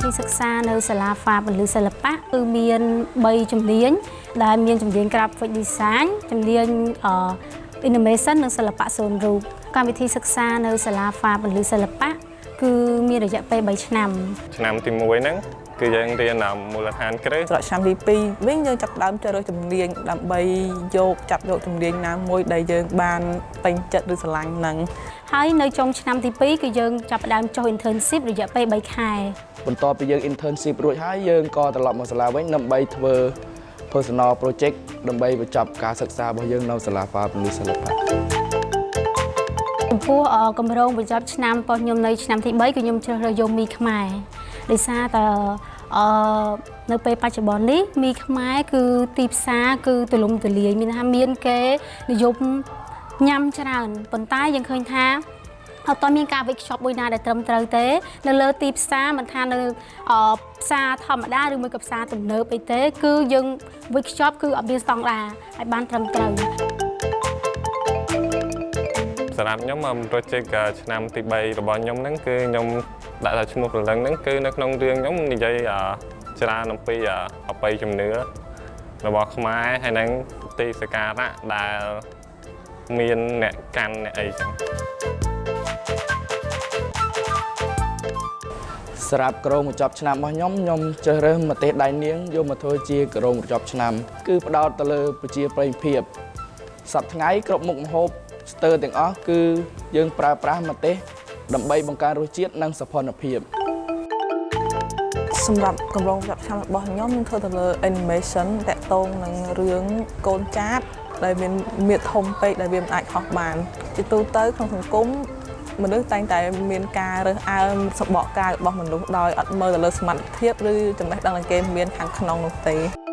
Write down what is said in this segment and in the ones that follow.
ធីសិក្សានៅសាលាហ្វាពលិសិល្បៈគឺមាន3ជំនាញដែលមានជំនាញ Graphic Design ជំនាញAnimation និងសិល្បៈសូនរូបកម្មវិធីសិក្សានៅសាលាហ្វាពលិសិល្បៈគឺមានរយៈពេល3ឆ្នាំឆ្នាំទី1ហ្នឹងគឺយើងរៀនមូលដ្ឋានគ្រឹះត្រកឆ្នាំទី2វិញយើងចាប់ដើមជ្រើសរើសជំនាញដើម្បីចាប់យកជំនាញណាមួយដែលយើងបានពេញចិត្តឬស្រឡាញ់ហ្នឹងហើយនៅចុងឆ្នាំទី2គឺយើងចាប់ដើមចុះ internship រយៈពេល3ខែបន្ទាប់ពីយើង internship រួចហើយយើងក៏ត្រឡប់មកសាលាវិញដើម្បីធ្វើ personal project ដើម្បីបញ្ចប់ការសិក្សារបស់យើងនៅសាលាហ្វាពលិសិល្បៈចំពោះគម្រោងបញ្ចប់ឆ្នាំរបស់ខ្ញុំនៅឆ្នាំទី3គឺខ្ញុំជ្រើសរើសយកមីខ្មែរដោយសារតែនៅពេលបច្ចុប្បន្ននេះមីខ្មែរគឺទីផ្សារគឺទូលំទូលាយមានថាមានគេនិយមញ៉ាំច្រើនប៉ុន្តែយើងឃើញថាអត់មានការវិកខ្ចប់មួយណាដែលត្រឹមត្រូវទេនៅលើទីផ្សារមិនថានៅផ្សារធម្មតាឬមួយក៏ផ្សារទំនើបអីទេគឺយើងវិកខ្ចប់គឺអត់មានស្តង់ដារឲ្យបានត្រឹមត្រូវសម្រាប់ខ្ញុំproject ឆ្នាំទី3របស់ខ្ញុំហ្នឹងគឺខ្ញុំដាក់ថាឈ្មោះព្រលឹងហ្នឹងគឺនៅក្នុងរឿងខ្ញុំនិយាយច្រើនអំពីអបិយជំនឿរបស់ខ្មែរហើយនឹងទីសក្ការៈដែលមានអ្នកកាន់អ្នកអីចឹងសម្រាប់ក្រុមបញ្ចប់ឆ្នាំរបស់ខ្ញុំជ្រើសរើសម្ទេសដៃនាងយកមកធ្វើជាក្រុមបញ្ចប់ឆ្នាំគឺផ្ដោតទៅលើប្រជាប្រិយភាពសប្តាហ៍ថ្ងៃគ្រប់មុខម្ហូបស្ទើរទាំងអស់គឺយើងប្រើប្រាស់ម្ទេសដើម្បីបង្កើនរសជាតិនិងសោភ័ណភាពសម្រាប់គម្រោងបញ្ចប់ឆ្នាំរបស់ខ្ញុំធ្វើទៅលើ animation តាក់ទងនឹងរឿងកូនចាតដែលមានធំពេកដែលវាមិនអាចខុសបានជាទូទៅក្នុងសង្គមមនុស្សតែងតែមានការរើសអើងសបកកាយរបស់មនុស្សដោយអត់មើលទៅលើសមត្ថភាពឬចំណេះដឹងដែលគេមានខាងក្នុងនោះទេ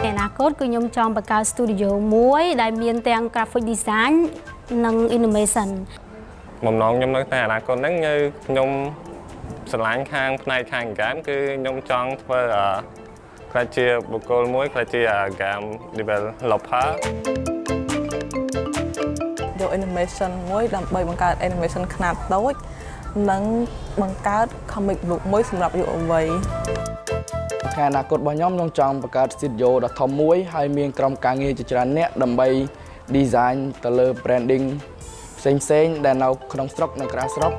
អនាគតគឺខ្ញុំចង់បង្កើត studio មួយដែលមានទាំង graphic design និង animation បំណងខ្ញុំនៅតែអនាគតហ្នឹងខ្ញុំស្រឡាញ់ខាងផ្នែកខាង game គឺខ្ញុំចង់ធ្វើខ្លះជាបុគ្គលមួយខ្លះជា game developer យក animation មួយដើម្បីបង្កើត animation ខ្នាតតូចនិងបង្កើត comic book មួយសម្រាប់យុវវ័យខាងអនាគតរបស់ខ្ញុំចង់បង្កើត studio ដ៏ធំមួយហើយមានក្រុមការងារជាច្រើនអ្នកដើម្បី design ទៅលើ branding ផ្សេងៗដែលនៅក្នុងស្រុកនិងក្រៅស្រុក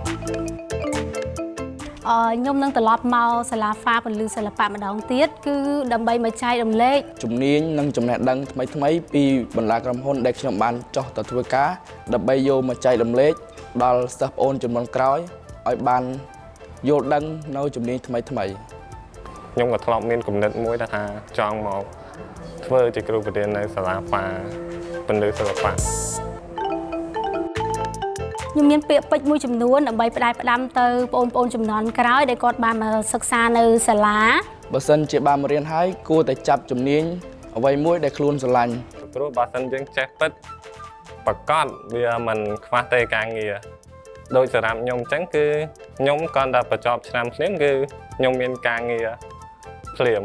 ខ្ញុំនឹងត្រឡប់មកសាលាហ្វាពលិសិល្បៈម្ដងទៀតគឺដើម្បីមកចែករំលែកជំនាញនិងចំណេះដឹងថ្មីៗពីបណ្ដាក្រុមហ៊ុនដែលខ្ញុំបានចុះទៅធ្វើការដើម្បីយកមកចែករំលែកដល់សិស្សប្អូនជំនាន់ក្រោយឲ្យបានយល់ដឹងនៅជំនាញថ្មីៗខ្ញុំក៏ធ្លាប់មានគំនិតមួយថាចង់មកធ្វើជាគ្រូបង្រៀននៅសាលាហ្វាពលិសិល្បៈខ្ញុំមានពាក្យពេចន៍មួយចំនួនដើម្បីផ្ដាច់ផ្ដាំទៅបងប្អូនជំនាន់ក្រោយដែលគាត់បានមកសិក្សានៅសាលាបើសិនជាបានមករៀនហើយគួរតែចាប់ជំនាញអ្វីមួយដែលខ្លួនស្រឡាញ់ព្រោះបើសិនយើងចេះពិតប្រកបវាមិនខ្វះទេការងារដោយសម្រាប់ខ្ញុំអញ្ចឹងគឺខ្ញុំគាត់តែបញ្ចប់ឆ្នាំភ្លាមគឺខ្ញុំមានការងារភ្លាម